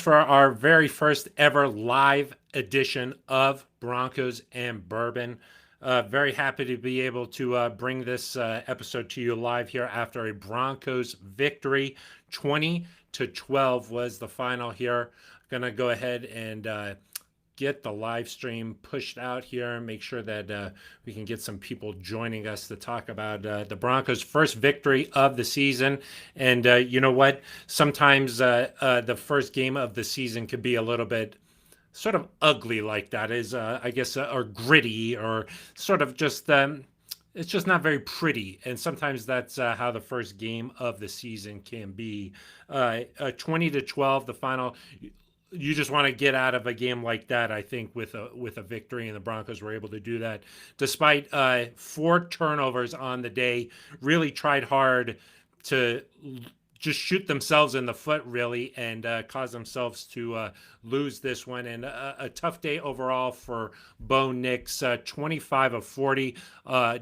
for our very first ever live edition of Broncos and Bourbon. Very happy to be able to bring this episode to you live here after a Broncos victory. 20-12 was the final here. Gonna go ahead and get the live stream pushed out here and make sure that we can get some people joining us to talk about the Broncos' first victory of the season. And you know what? Sometimes the first game of the season could be a little bit sort of ugly like that, is I guess, or gritty, or sort of just it's just not very pretty, and sometimes that's how the first game of the season can be. 20-12, the final. You just want to get out of a game like that, I think, with a victory, and the Broncos were able to do that despite 4 turnovers on the day. Really tried hard to just shoot themselves in the foot, really, and cause themselves to lose this one. And a tough day overall for Bo Nix. 25 of 40,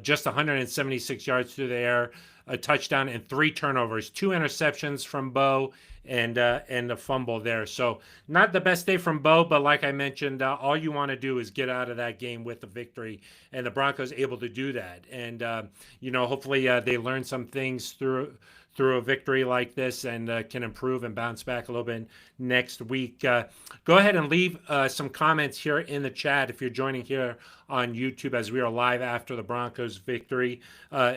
just 176 yards through the air, a touchdown, and 3 turnovers, 2 interceptions from Bo, and a fumble there. So not the best day from Bo, but like I mentioned, all you want to do is get out of that game with a victory, and the Broncos able to do that. And hopefully they learn some things through a victory like this, and can improve and bounce back a little bit next week. Go ahead and leave some comments here in the chat if you're joining here on YouTube as we are live after the Broncos victory.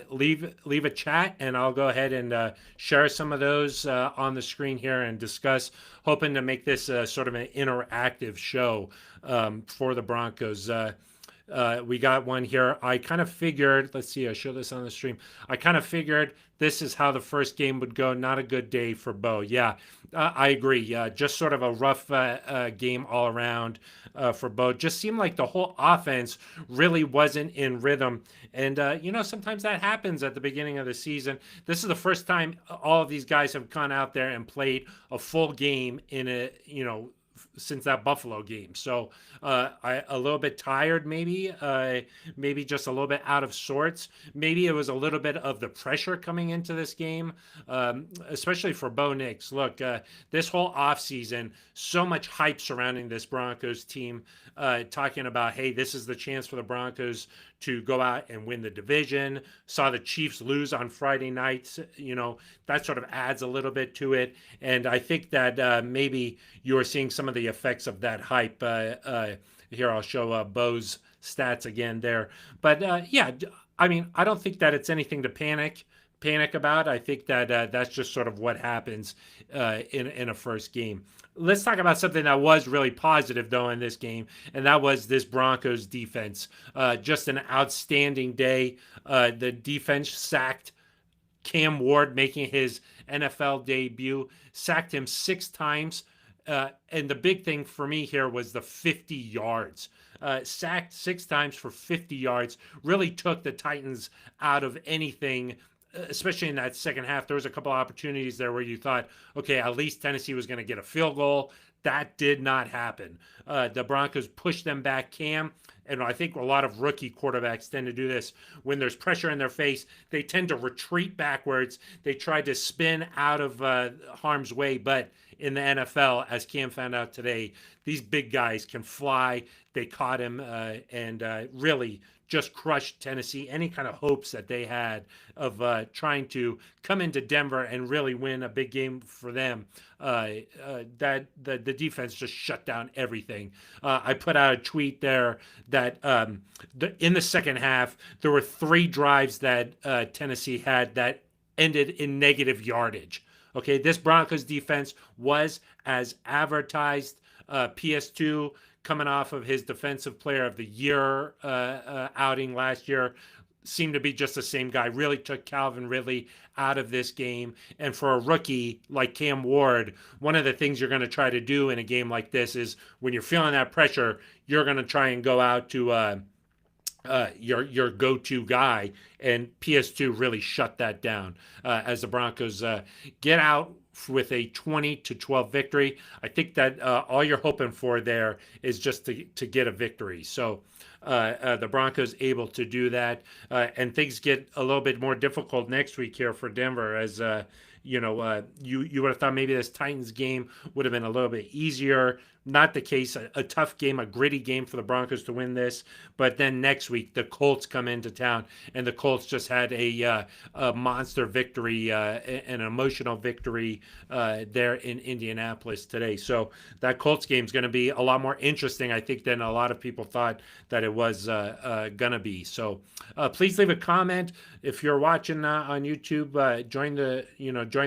Leave a chat, and I'll go ahead and share some of those on the screen here and discuss, hoping to make this sort of an interactive show for the Broncos. We got one here. I kind of figured, let's see, I show this on the stream. I kind of figured this is how the first game would go. Not a good day for Bo. Yeah, I agree. Just sort of a rough game all around for Bo. Just seemed like the whole offense really wasn't in rhythm. And, sometimes that happens at the beginning of the season. This is the first time all of these guys have gone out there and played a full game in since that Buffalo game. So a little bit tired, maybe just a little bit out of sorts. Maybe it was a little bit of the pressure coming into this game, especially for Bo Nix. Look, this whole offseason, so much hype surrounding this Broncos team, talking about, hey, this is the chance for the Broncos to go out and win the division. Saw the Chiefs lose on Friday nights. That sort of adds a little bit to it. And I think that maybe you're seeing some of the effects of that hype. Here, I'll show Bo's stats again there. But I don't think that it's anything to panic about. I think that that's just sort of what happens in a first game. Let's talk about something that was really positive, though, in this game, and that was this Broncos defense. Just an outstanding day. The defense sacked Cam Ward, making his NFL debut, sacked him 6 times. And the big thing for me here was the 50 yards. Sacked 6 times for 50 yards. Really took the Titans out of anything, especially in that second half. There was a couple of opportunities there where you thought, okay, at least Tennessee was going to get a field goal. That did not happen. The Broncos pushed them back. Cam, and I think a lot of rookie quarterbacks tend to do this. When there's pressure in their face, they tend to retreat backwards. They try to spin out of harm's way. But in the NFL, as Cam found out today, these big guys can fly. They caught him and really just crushed Tennessee. Any kind of hopes that they had of trying to come into Denver and really win a big game for them, that the defense just shut down everything. I put out a tweet there that in the second half, there were 3 drives that Tennessee had that ended in negative yardage. Okay, this Broncos defense was as advertised. PS2, coming off of his Defensive Player of the Year outing last year, seemed to be just the same guy. Really took Calvin Ridley out of this game. And for a rookie like Cam Ward, one of the things you're going to try to do in a game like this is when you're feeling that pressure, you're going to try and go out to your go-to guy, and PS2 really shut that down as the Broncos get out with a 20-12 victory. I think that all you're hoping for there is just to get a victory. So the Broncos able to do that, and things get a little bit more difficult next week here for Denver as you would have thought maybe this Titans game would have been a little bit easier. Not the case. A tough game, a gritty game for the Broncos to win this. But then next week, the Colts come into town, and the Colts just had a monster victory, an emotional victory there in Indianapolis today. So that Colts game is going to be a lot more interesting, I think, than a lot of people thought that it was going to be. So please leave a comment if you're watching on YouTube. Join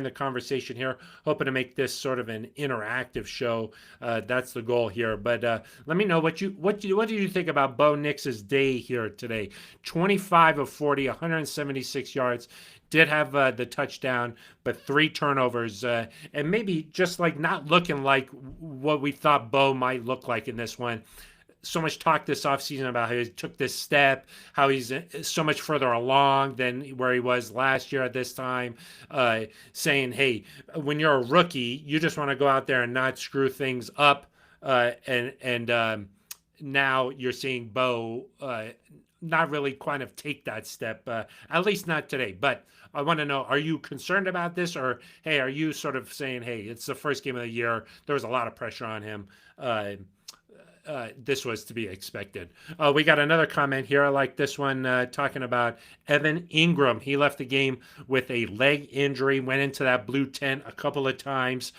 the conversation here. Hoping to make this sort of an interactive show. That's the goal here. But let me know what do you think about Bo Nix's day here today? 25 of 40, 176 yards. Did have the touchdown, but 3 turnovers, and maybe just like not looking like what we thought Bo might look like in this one. So much talk this offseason about how he took this step, how he's so much further along than where he was last year at this time, saying, hey, when you're a rookie, you just want to go out there and not screw things up. And now you're seeing Bo not really kind of take that step, at least not today. But I want to know, are you concerned about this? Or, hey, are you sort of saying, hey, it's the first game of the year. There was a lot of pressure on him. This was to be expected. We got another comment here. I like this one talking about Evan Ingram. He left the game with a leg injury, went into that blue tent a couple of times.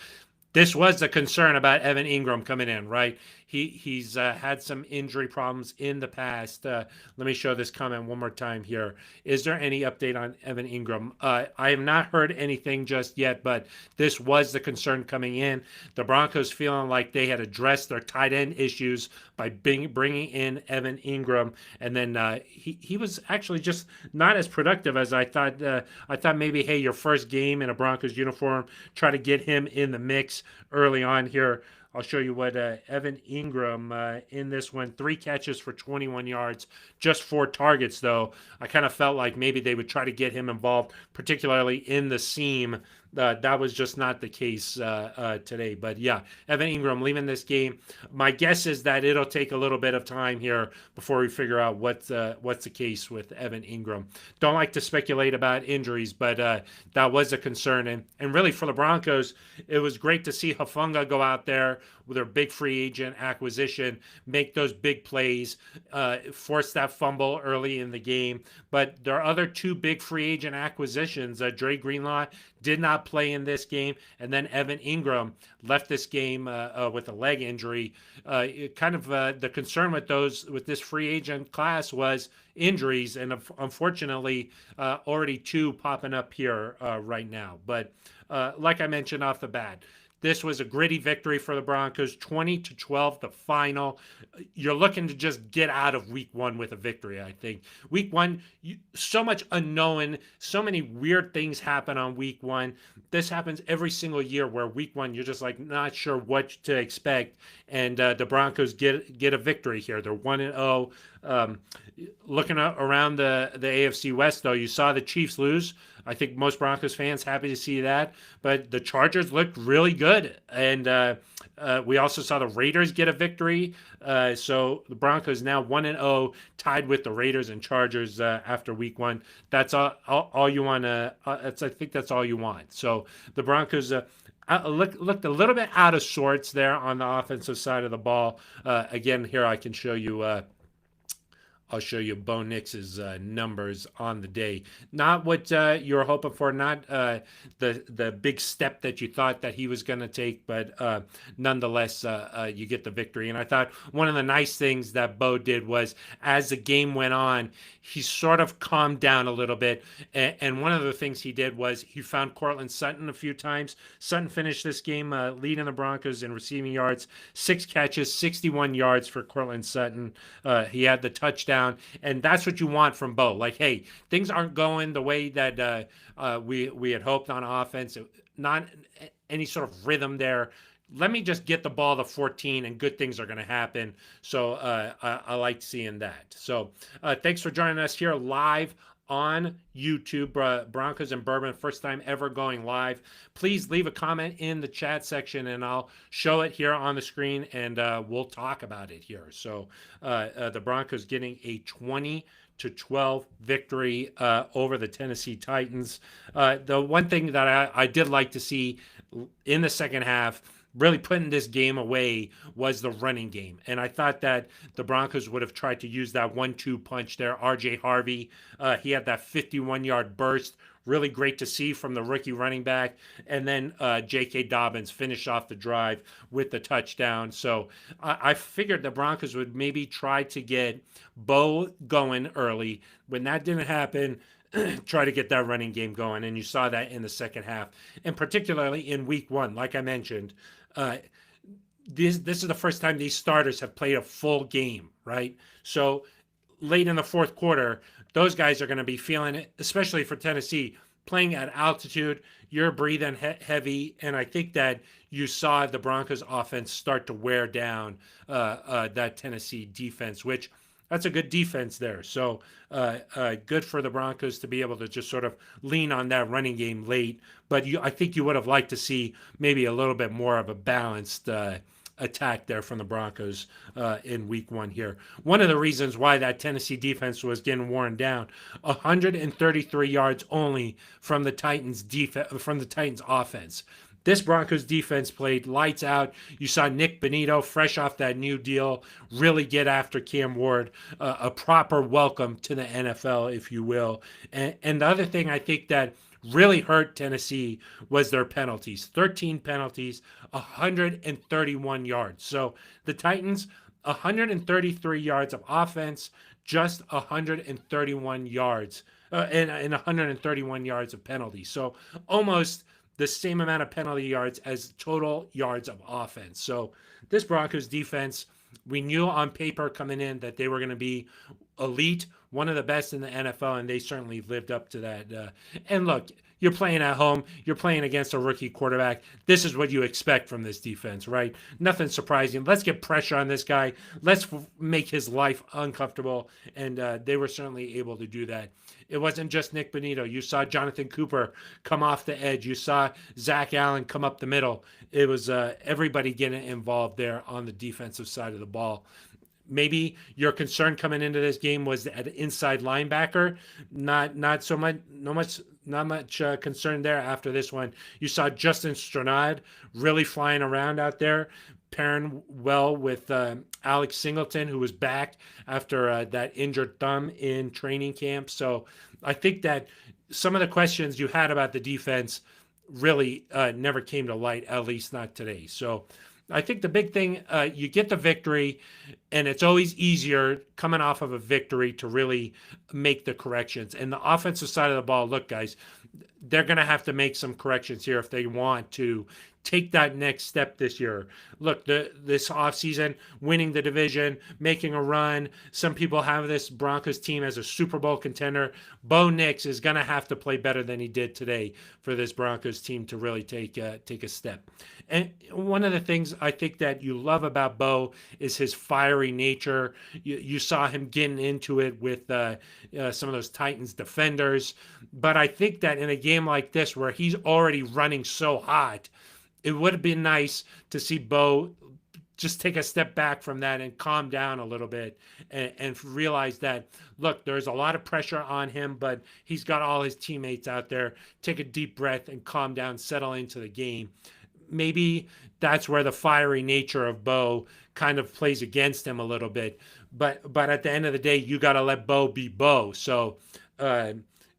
This was a concern about Evan Ingram coming in, right? He's had some injury problems in the past. Let me show this comment one more time here. Is there any update on Evan Ingram? I have not heard anything just yet, but this was the concern coming in. The Broncos feeling like they had addressed their tight end issues by bringing in Evan Ingram, and then he was actually just not as productive as I thought. I thought maybe, hey, your first game in a Broncos uniform, try to get him in the mix early on here. I'll show you what Evan Ingram in this one, 3 catches for 21 yards, just 4 targets, though. I kind of felt like maybe they would try to get him involved, particularly in the seam. That was just not the case today. But yeah, Evan Ingram leaving this game. My guess is that it'll take a little bit of time here before we figure out what's the case with Evan Ingram. Don't like to speculate about injuries, but that was a concern. And really for the Broncos, it was great to see Hufanga go out there with their big free agent acquisition, make those big plays, force that fumble early in the game. But there are other 2 big free agent acquisitions. Dre Greenlaw did not play in this game, and then Evan Ingram left this game with a leg injury. The concern with this free agent class was injuries, and unfortunately, already 2 popping up here right now. But like I mentioned off the bat, this was a gritty victory for the Broncos, 20-12, the final. You're looking to just get out of week 1 with a victory, I think. Week 1, so much unknown, so many weird things happen on week 1. This happens every single year where week 1, you're just like not sure what to expect. And the Broncos get a victory here. They're 1-0. Looking around the AFC West, though, you saw the Chiefs lose. I think most Broncos fans happy to see that. But the Chargers looked really good. And we also saw the Raiders get a victory. So the Broncos now 1-0, tied with the Raiders and Chargers after week 1. That's all you want to I think that's all you want. So the Broncos looked a little bit out of sorts there on the offensive side of the ball. Again, here I can show you I'll show you Bo Nix's numbers on the day. Not what you were hoping for, not the big step that you thought that he was going to take, but nonetheless, you get the victory. And I thought one of the nice things that Bo did was, as the game went on, he sort of calmed down a little bit. And one of the things he did was he found Courtland Sutton a few times. Sutton finished this game leading the Broncos in receiving yards, 6 catches, 61 yards for Courtland Sutton. He had the touchdown, and that's what you want from Bo. Like, hey, things aren't going the way that we had hoped on offense. Not any sort of rhythm there. Let me just get the ball to 14 and good things are going to happen. So I like seeing that. So thanks for joining us here live on YouTube. Broncos and Bourbon, first time ever going live. Please leave a comment in the chat section and I'll show it here on the screen and we'll talk about it here. So the Broncos getting a to 12 victory over the Tennessee Titans. The one thing that I did like to see in the second half, really putting this game away, was the running game. And I thought that the Broncos would have tried to use that 1-2 punch there. RJ Harvey, he had that 51-yard burst. Really great to see from the rookie running back. And then J.K. Dobbins finished off the drive with the touchdown. So I figured the Broncos would maybe try to get Bo going early. When that didn't happen, try to get that running game going. And you saw that in the second half. And particularly in week one, like I mentioned, this is the first time these starters have played a full game, right? So late in the fourth quarter, those guys are going to be feeling it, especially for Tennessee, playing at altitude. You're breathing heavy, and I think that you saw the Broncos offense start to wear down that Tennessee defense, which that's a good defense there. So good for the Broncos to be able to just sort of lean on that running game late. But I think you would have liked to see maybe a little bit more of a balanced attack there from the Broncos in week one here. One of the reasons why that Tennessee defense was getting worn down, 133 yards only from the Titans offense. This Broncos defense played lights out. You saw Nick Bonito, fresh off that new deal, really get after Cam Ward, a proper welcome to the NFL, if you will. And the other thing I think that really hurt Tennessee was their penalties. 13 penalties, 131 yards. So the Titans, 133 yards of offense, just 131 yards, and 131 yards of penalties. So almost the same amount of penalty yards as total yards of offense. So this Broncos defense, we knew on paper coming in that they were going to be elite, one of the best in the NFL, and they certainly lived up to that. And look, you're playing at home. You're playing against a rookie quarterback. This is what you expect from this defense, right? Nothing surprising. Let's get pressure on this guy. Let's make his life uncomfortable. And they were certainly able to do that. It wasn't just Nick Bonito. You saw Jonathan Cooper come off the edge. You saw Zach Allen come up the middle. It was everybody getting involved there on the defensive side of the ball. Maybe your concern coming into this game was at inside linebacker. Not so much. Not much concern there after this one. You saw Justin Strnad really flying around out there, pairing well with Alex Singleton, who was back after that injured thumb in training camp. So I think that some of the questions you had about the defense really never came to light, at least not today. So I think the big thing, you get the victory, and it's always easier coming off of a victory to really make the corrections. And the offensive side of the ball, look, guys, they're going to have to make some corrections here if they want to take that next step this year. Look, this offseason, winning the division, making a run. Some people have this Broncos team as a Super Bowl contender. Bo Nix is going to have to play better than he did today for this Broncos team to really take a step. And one of the things I think that you love about Bo is his fiery nature. You saw him getting into it with some of those Titans defenders. But I think that in a game like this where he's already running so hot, it would have been nice to see Bo just take a step back from that and calm down a little bit and realize that, look, there's a lot of pressure on him, but he's got all his teammates out there. Take a deep breath and calm down, settle into the game. Maybe that's where the fiery nature of Bo kind of plays against him a little bit. But at the end of the day, you got to let Bo be Bo. So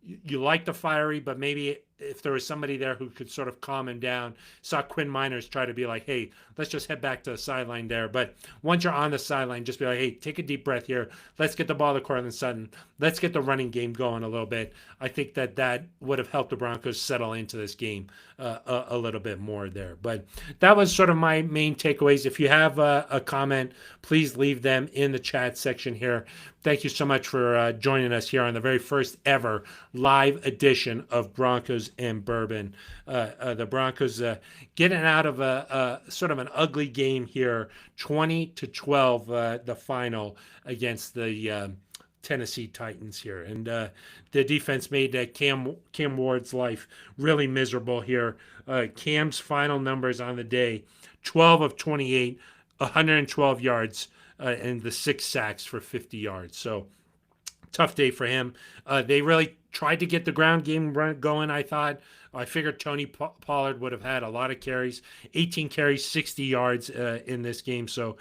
you like the fiery, but maybe if there was somebody there who could sort of calm him down. Saw Quinn Miners try to be like, hey, let's just head back to the sideline there. But once you're on the sideline, just be like, hey, take a deep breath here. Let's get the ball to Courtland Sutton. Let's get the running game going a little bit. I think that would have helped the Broncos settle into this game a little bit more there. But that was sort of my main takeaways. If you have a comment, please leave them in the chat section here. Thank you so much for joining us here on the very first ever live edition of Broncos and Bourbon. The Broncos getting out of a sort of an ugly game here, 20-12, the final against the Tennessee Titans here. And the defense made Cam Ward's life really miserable here. Cam's final numbers on the day, 12 of 28, 112 yards, and the 6 sacks for 50 yards. So tough day for him. They really tried to get the ground game going, I thought. I figured Tony Pollard would have had a lot of carries, 18 carries, 60 yards in this game. So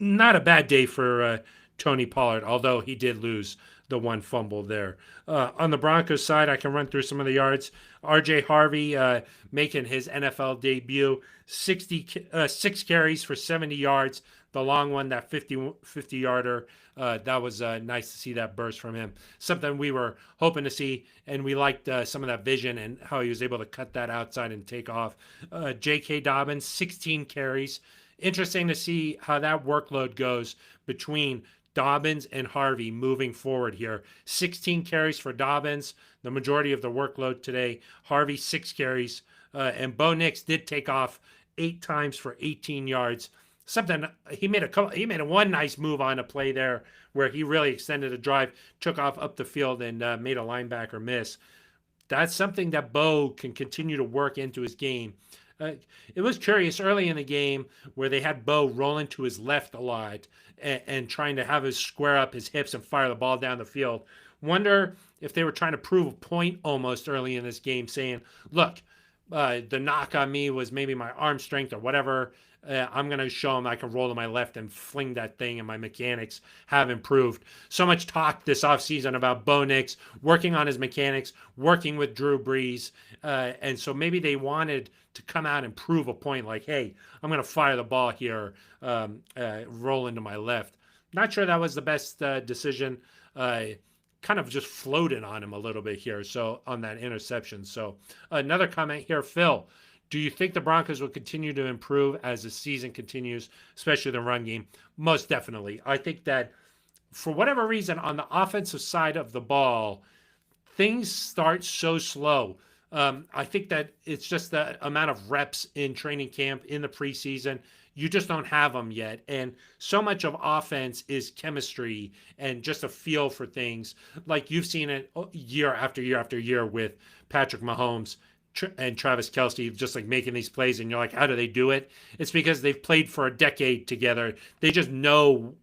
not a bad day for Tony Pollard, although he did lose the one fumble there. On the Broncos side, I can run through some of the yards. R.J. Harvey making his NFL debut, 6 carries for 70 yards. The long one, that 50-yarder, that was nice to see that burst from him. Something we were hoping to see, and we liked some of that vision and how he was able to cut that outside and take off. J.K. Dobbins, 16 carries. Interesting to see how that workload goes between Dobbins and Harvey moving forward here. 16 carries for Dobbins, the majority of the workload today. Harvey, 6 carries. And Bo Nix did take off 8 times for 18 yards. Something he made a one nice move on a play there where he really extended a drive, took off up the field and made a linebacker miss. That's something that Bo can continue to work into his game. It was curious early in the game where they had Bo rolling to his left a lot and trying to have his square up his hips and fire the ball down the field. Wonder if they were trying to prove a point almost early in this game, saying, look, the knock on me was maybe my arm strength or whatever. I'm going to show him I can roll to my left and fling that thing, and my mechanics have improved. So much talk this offseason about Bo Nix working on his mechanics, working with Drew Brees. And so maybe they wanted to come out and prove a point like, hey, I'm going to fire the ball here, rolling to my left. Not sure that was the best decision. Kind of just floated on him a little bit here. So on that interception. So another comment here, Phil. Do you think the Broncos will continue to improve as the season continues, especially the run game? Most definitely. I think that for whatever reason, on the offensive side of the ball, things start so slow. I think that it's just the amount of reps in training camp in the preseason. You just don't have them yet. And so much of offense is chemistry and just a feel for things. Like you've seen it year after year after year with Patrick Mahomes and Travis Kelce, just like making these plays, and you're like, how do they do it? It's because they've played for a decade together. They just know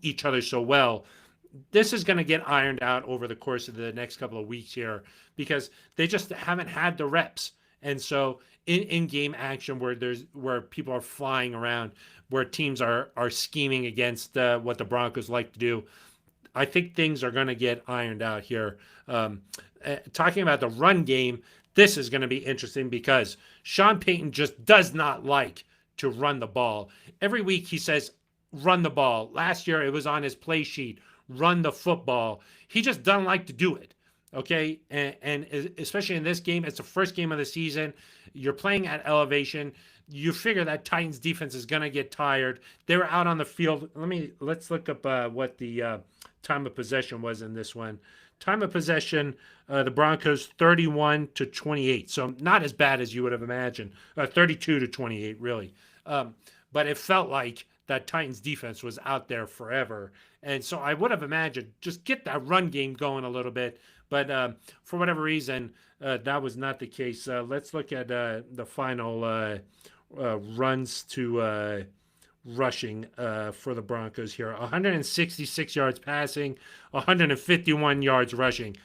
each other so well. This is going to get ironed out over the course of the next couple of weeks here because they just haven't had the reps. And so in game action where people are flying around, where teams are scheming against what the Broncos like to do, I think things are going to get ironed out here. Talking about the run game, this is going to be interesting because Sean Payton just does not like to run the ball. Every week he says, run the ball. Last year it was on his play sheet, run the football. He just doesn't like to do it. Okay. And especially in this game, it's the first game of the season. You're playing at elevation. You figure that Titans defense is going to get tired. They were out on the field. Let's look up what the time of possession was in this one. Time of possession, the Broncos 31-28. So not as bad as you would have imagined. 32-28, really. But it felt like that Titans defense was out there forever. And so I would have imagined just get that run game going a little bit. But for whatever reason, that was not the case. Let's look at the final runs to rushing for the Broncos here. 166 yards passing, 151 yards rushing.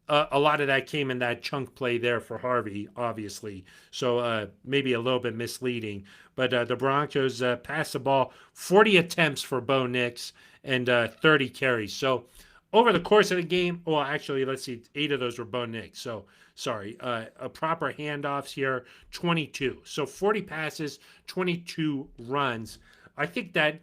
A lot of that came in that chunk play there for Harvey, obviously. So maybe a little bit misleading. But the Broncos passed the ball 40 attempts for Bo Nix and 30 carries. So over the course of the game, well, actually, let's see, 8 of those were Bo Nix. So sorry, a proper handoffs here, 22. So 40 passes, 22 runs. I think that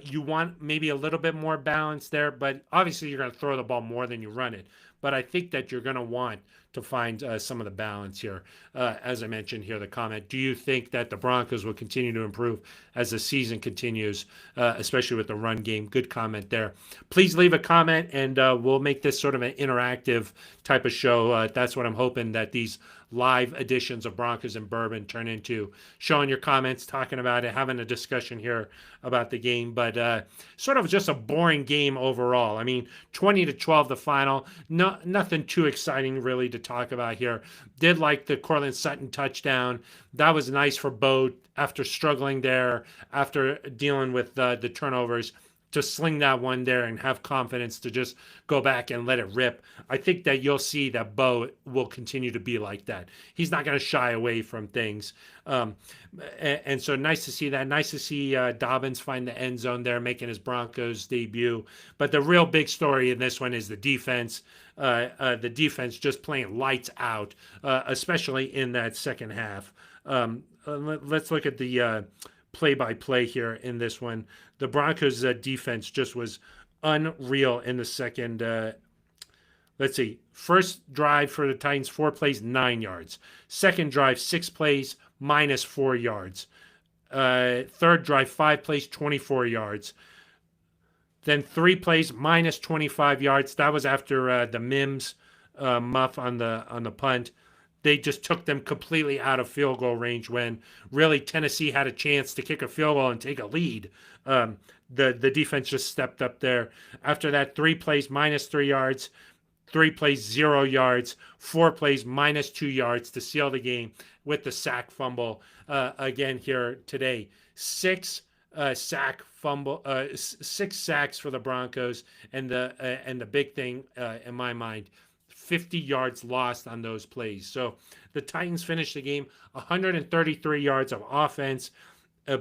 you want maybe a little bit more balance there, but obviously you're going to throw the ball more than you run it. But I think that you're going to want to find some of the balance here. As I mentioned here, the comment, do you think that the Broncos will continue to improve as the season continues, especially with the run game? Good comment there. Please leave a comment, and we'll make this sort of an interactive type of show. That's what I'm hoping that these live editions of Broncos and Bourbon turn into, showing your comments, talking about it, having a discussion here about the game. But sort of just a boring game overall. I mean, 20-12 the final. Nothing too exciting really to talk about here. Did like the Cortland Sutton touchdown. That was nice for Bo after struggling there, after dealing with the turnovers. to sling that one there and have confidence to just go back and let it rip. I think that you'll see that Bo will continue to be like that. He's not going to shy away from things. Um, and so nice to see that. Nice to see Dobbins find the end zone there, making his Broncos debut. But the real big story in this one is the defense. The defense just playing lights out, especially in that second half. Let's look at the play-by-play here in this one. The Broncos' defense just was unreal in the second. Let's see. First drive for the Titans, 4 plays, 9 yards. Second drive, 6 plays, minus 4 yards. Third drive, 5 plays, 24 yards. Then 3 plays, minus 25 yards. That was after the Mims muff on the punt. They just took them completely out of field goal range when really Tennessee had a chance to kick a field goal and take a lead. The defense just stepped up there. After that, 3 plays, minus 3 yards. 3 plays, 0 yards. 4 plays, minus 2 yards to seal the game with the sack fumble. Again here today, 6 sacks for the Broncos, and the big thing in my mind, 50 yards lost on those plays. So the Titans finished the game 133 yards of offense,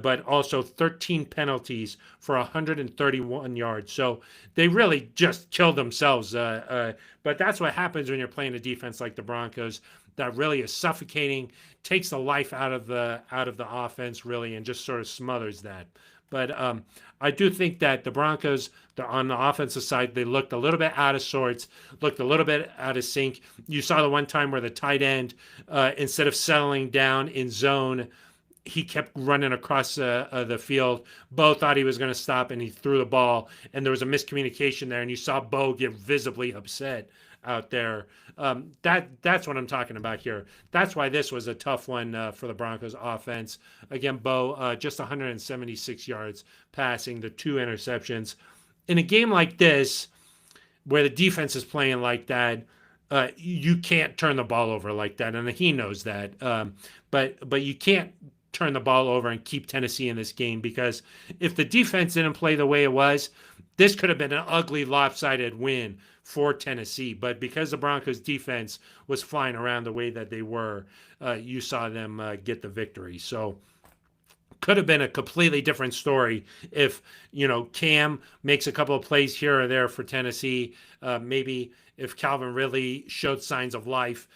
but also 13 penalties for 131 yards. So they really just killed themselves. But that's what happens when you're playing a defense like the Broncos that really is suffocating, takes the life out of the offense really, and just sort of smothers that. But I do think that the Broncos, on the offensive side, they looked a little bit out of sorts, looked a little bit out of sync. You saw the one time where the tight end, instead of settling down in zone, he kept running across the field. Bo thought he was going to stop, and he threw the ball, and there was a miscommunication there, and you saw Bo get visibly upset out there. That's what I'm talking about here. That's why this was a tough one for the Broncos offense. Again, Bo just 176 yards passing, the 2 interceptions. In a game like this, where the defense is playing like that, you can't turn the ball over like that, and he knows that. But you can't turn the ball over and keep Tennessee in this game, because if the defense didn't play the way it was, this could have been an ugly, lopsided win for Tennessee. But because the Broncos defense was flying around the way that they were, you saw them get the victory. So could have been a completely different story if, Cam makes a couple of plays here or there for Tennessee. Maybe if Calvin really showed signs of life,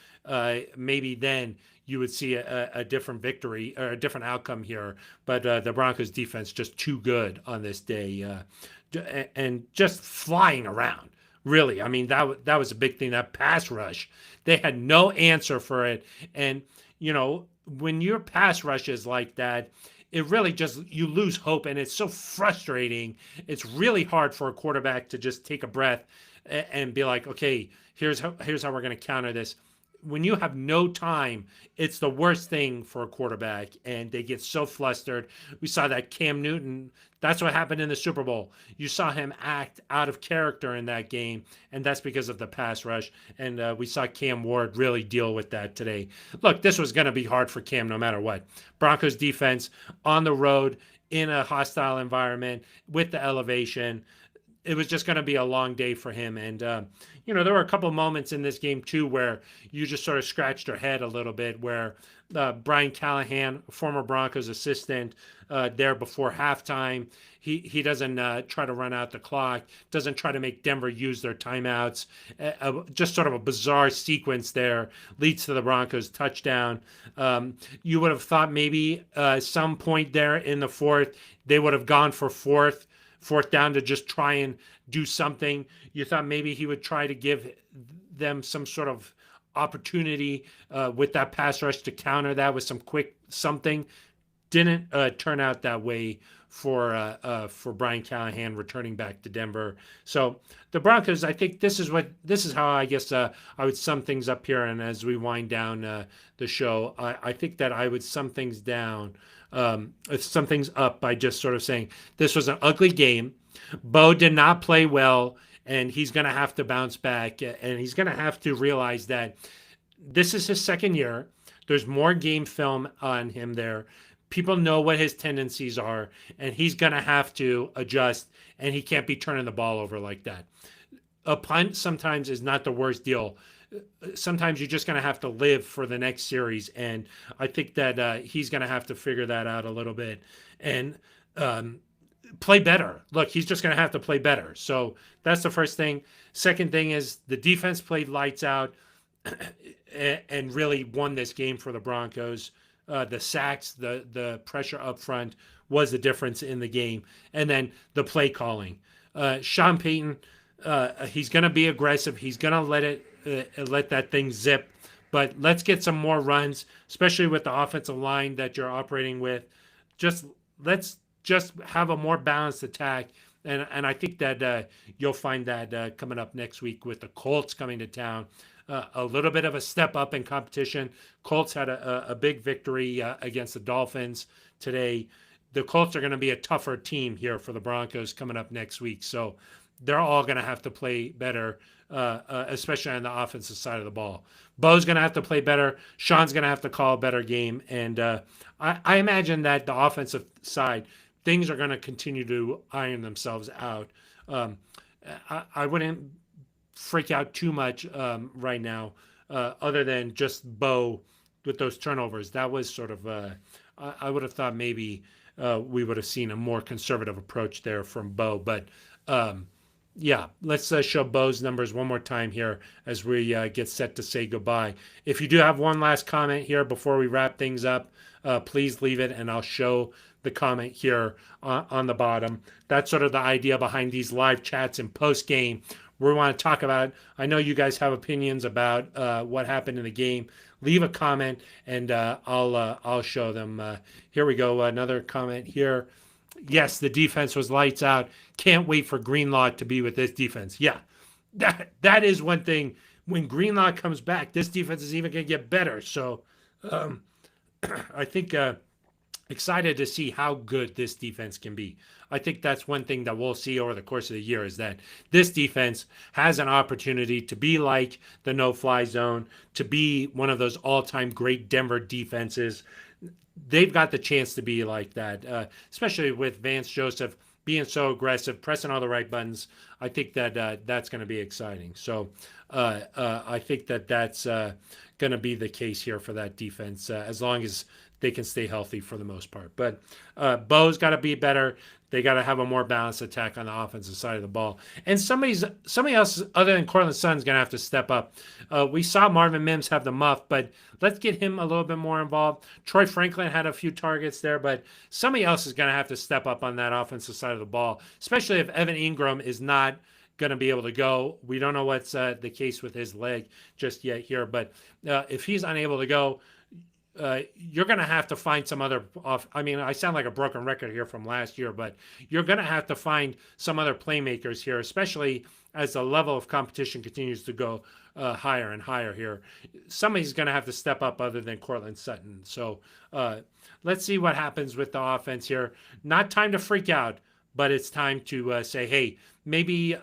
maybe then you would see a different victory or a different outcome here. But the Broncos defense just too good on this day, and just flying around. Really, I mean, that was a big thing. That pass rush, they had no answer for it. And when your pass rush is like that, it really just, you lose hope, and it's so frustrating. It's really hard for a quarterback to just take a breath and be like, okay, here's how we're going to counter this. When you have no time, it's the worst thing for a quarterback, and they get so flustered. We saw that Cam Newton, that's what happened in the Super Bowl. You saw him act out of character in that game, and that's because of the pass rush. And we saw Cam Ward really deal with that today. Look, this was going to be hard for Cam no matter what. Broncos defense on the road in a hostile environment with the elevation. It was just going to be a long day for him. And, there were a couple of moments in this game, too, where you just sort of scratched your head a little bit, where Brian Callahan, former Broncos assistant, there before halftime, he doesn't try to run out the clock, doesn't try to make Denver use their timeouts. Just sort of a bizarre sequence there leads to the Broncos touchdown. You would have thought maybe some point there in the fourth, they would have gone for fourth down to just try and do something. You thought maybe he would try to give them some sort of opportunity with that pass rush to counter that with some quick something. Didn't turn out that way for Brian Callahan returning back to Denver. So the Broncos, I think this is how I guess I would sum things up here. And as we wind down the show, I think that I would sum things down. Sum things up by just sort of saying this was an ugly game. Bo did not play well, and he's going to have to bounce back, and he's going to have to realize that this is his second year. There's more game film on him there. People know what his tendencies are, and he's going to have to adjust, and he can't be turning the ball over like that. A punt sometimes is not the worst deal. Sometimes you're just going to have to live for the next series, and I think that he's going to have to figure that out a little bit and um, play better. Look, he's just going to have to play better. So that's the first thing. Second thing is the defense played lights out and really won this game for the Broncos. The sacks, the pressure up front was the difference in the game, and then the play calling. Sean Payton, he's going to be aggressive. He's going to let that thing zip. But let's get some more runs, especially with the offensive line that you're operating with. Let's just have a more balanced attack. And I think that you'll find that coming up next week with the Colts coming to town. A little bit of a step up in competition. Colts had a big victory against the Dolphins today. The Colts are going to be a tougher team here for the Broncos coming up next week. So they're all going to have to play better, especially on the offensive side of the ball. Bo's going to have to play better. Sean's going to have to call a better game. And I imagine that the offensive side, things are going to continue to iron themselves out. I wouldn't freak out too much right now, other than just Bo with those turnovers. That was sort of, I would have thought maybe we would have seen a more conservative approach there from Bo. But yeah, let's show Bo's numbers one more time here as we get set to say goodbye. If you do have one last comment here before we wrap things up, please leave it and I'll show the comment here on the bottom. That's sort of the idea behind these live chats and post game. We want to talk about, I know you guys have opinions about what happened in the game. Leave a comment and I'll show them. Here we go. Another comment here. Yes, the defense was lights out. Can't wait for Greenlaw to be with this defense. Yeah, that is one thing. When Greenlaw comes back, this defense is even going to get better. So I think excited to see how good this defense can be. I think that's one thing that we'll see over the course of the year is that this defense has an opportunity to be like the no-fly zone, to be one of those all-time great Denver defenses. They've got the chance to be like that, especially with Vance Joseph being so aggressive, pressing all the right buttons. I think that that's going to be exciting. So I think that that's going to be the case here for that defense, as long as they can stay healthy for the most part. But Bo's got to be better. They got to have a more balanced attack on the offensive side of the ball. And somebody else other than Cortland Sutton is going to have to step up. We saw Marvin Mims have the muff, but let's get him a little bit more involved. Troy Franklin had a few targets there, but somebody else is going to have to step up on that offensive side of the ball, especially if Evan Ingram is not going to be able to go. We don't know what's the case with his leg just yet here, but if he's unable to go, you're going to have to find some other off. I mean, I sound like a broken record here from last year, but you're going to have to find some other playmakers here, especially as the level of competition continues to go higher and higher here. Somebody's going to have to step up other than Cortland Sutton. So let's see what happens with the offense here. Not time to freak out, but it's time to say, hey, maybe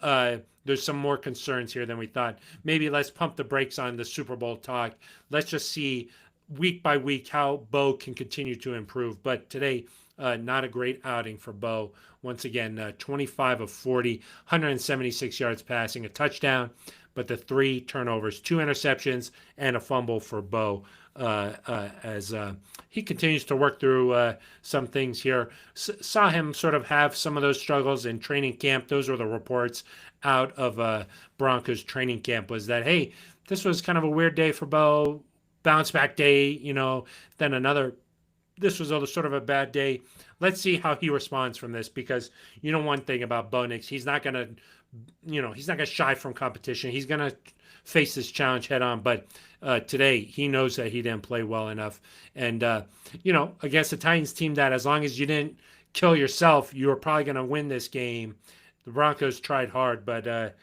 there's some more concerns here than we thought. Maybe let's pump the brakes on the Super Bowl talk. Let's just see week by week how Bo can continue to improve. But today, not a great outing for Bo. Once again, 25 of 40, 176 yards passing, a touchdown, but the 3 turnovers, 2 interceptions, and a fumble for Bo as he continues to work through some things here. Saw him sort of have some of those struggles in training camp. Those were the reports out of Broncos training camp, was that, hey, this was kind of a weird day for Bo. Bounce back day, then this was sort of a bad day. Let's see how he responds from this, because one thing about Bo Nix, he's not going to shy from competition. He's going to face this challenge head on. But today he knows that he didn't play well enough. And, against the Titans team that as long as you didn't kill yourself, you were probably going to win this game. The Broncos tried hard, but,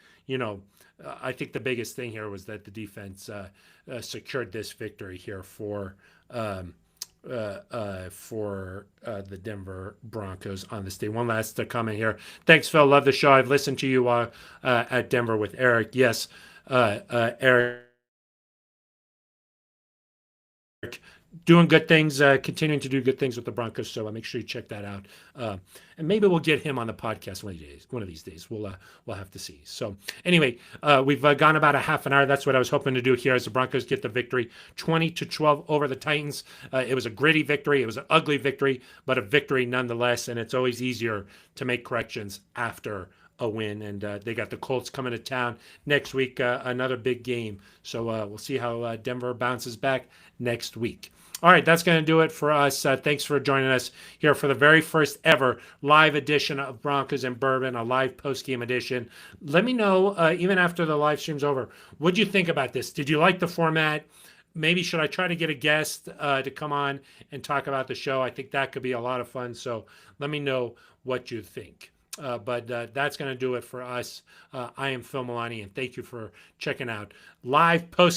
I think the biggest thing here was that the defense secured this victory here for the Denver Broncos on this day. One last comment here. Thanks, Phil. Love the show. I've listened to you at Denver with Eric. Yes, Eric doing good things, continuing to do good things with the Broncos. So make sure you check that out. And maybe we'll get him on the podcast one of these days. We'll have to see. So anyway, we've gone about a half an hour. That's what I was hoping to do here as the Broncos get the victory, 20-12 over the Titans. It was a gritty victory. It was an ugly victory, but a victory nonetheless. And it's always easier to make corrections after a win. And they got the Colts coming to town next week, another big game. So we'll see how Denver bounces back next week. All right, that's going to do it for us. Thanks for joining us here for the very first ever live edition of Broncos and Bourbon, a live post-game edition. Let me know, even after the live stream's over, what'd you think about this? Did you like the format? Maybe should I try to get a guest to come on and talk about the show? I think that could be a lot of fun. So let me know what you think. But that's going to do it for us. I am Phil Milani, and thank you for checking out live post